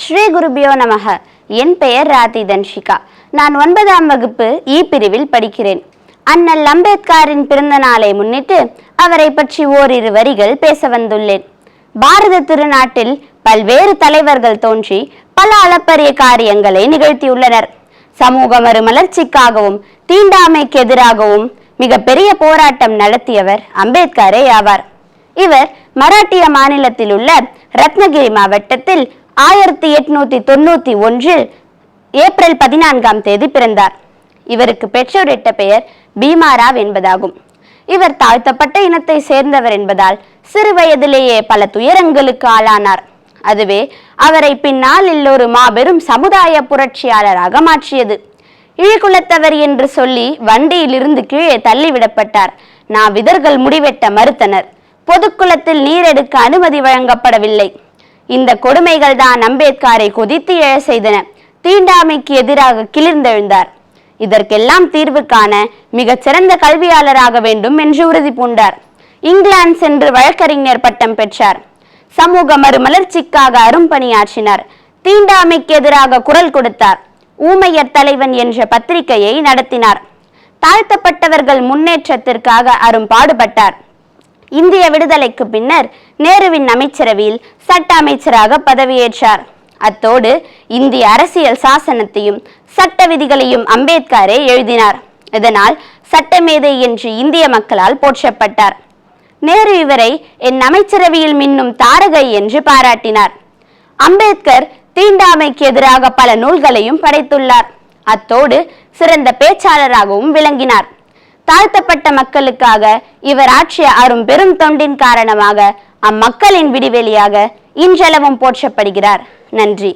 ஸ்ரீ குருபியோ நமக. என் பெயர் ராதி தன்ஷிகா. நான் 9ஆம் வகுப்பு இ பிரிவில் படிக்கிறேன். அண்ணல் அம்பேத்கரின் பிறந்த நாளை முன்னிட்டு அவரை பற்றி ஓரிரு வரிகள் பேச வந்துள்ளேன். பாரத திருநாட்டில் பல்வேறு தலைவர்கள் தோன்றி பல அளப்பரிய காரியங்களை நிகழ்த்தியுள்ளனர். சமூக மறுமலர்ச்சிக்காகவும் தீண்டாமைக்கு எதிராகவும் மிக பெரிய போராட்டம் நடத்தியவர் அம்பேத்கரே ஆவார். இவர் மராட்டிய மாநிலத்தில் உள்ள ரத்னகிரி மாவட்டத்தில் 1891 ஏப்ரல் 14ஆம் தேதி பிறந்தார். இவருக்கு பெற்றோரிட்ட பெயர் பீமாராவ் என்பதாகும். இவர் தாழ்த்தப்பட்ட இனத்தை சேர்ந்தவர் என்பதால் சிறு வயதிலேயே பல துயரங்களுக்கு ஆளானார். அதுவே அவரை பின்னால் ஒரு மாபெரும் சமுதாய புரட்சியாளராக மாற்றியது. இழிகுலத்தவர் என்று சொல்லி வண்டியிலிருந்து கீழே தள்ளிவிடப்பட்டார். நாவிதர்கள் முடிவெட்ட மறுத்தனர். பொதுக்குளத்தில் நீர் எடுக்க அனுமதி வழங்கப்படவில்லை. இந்த கொடுமைகள் தான் அம்பேத்கரை கொதித்து எழ செய்தன. தீண்டாமைக்கு எதிராக கிளர்ந்தெழுந்தார். இதற்கெல்லாம் தீர்வு காண மிகச் சிறந்த கல்வியாளராக வேண்டும் என்று உறுதி பூண்டார். இங்கிலாந்து சென்று வழக்கறிஞர் பட்டம் பெற்றார். சமூக மறுமலர்ச்சிக்காக அரும்பணியாற்றினார். தீண்டாமைக்கு எதிராக குரல் கொடுத்தார். ஊமையர் தலைவன் என்ற பத்திரிகையை நடத்தினார். தாழ்த்தப்பட்டவர்கள் முன்னேற்றத்திற்காக அரும்பாடுபட்டார். இந்திய விடுதலைக்கு பின்னர் நேருவின் அமைச்சரவையில் சட்ட அமைச்சராக பதவியேற்றார். அத்தோடு இந்திய அரசியல் சாசனத்தையும் சட்ட விதிகளையும் அம்பேத்கரே எழுதினார். இதனால் சட்டமேதை என்று இந்திய மக்களால் போற்றப்பட்டார். நேரு இவரை என் அமைச்சரவையில் மின்னும் தாரகை என்று பாராட்டினார். அம்பேத்கர் தீண்டாமைக்கு எதிராக பல நூல்களையும் படைத்துள்ளார். அத்தோடு சிறந்த பேச்சாளராகவும் விளங்கினார். தாழ்த்தப்பட்ட மக்களுக்காக இவர் ஆற்றிய அரும் பெரும் தொண்டின் காரணமாக அம்மக்களின் விடிவெளியாக இன்றளவும் போற்றப்படுகிறார். நன்றி.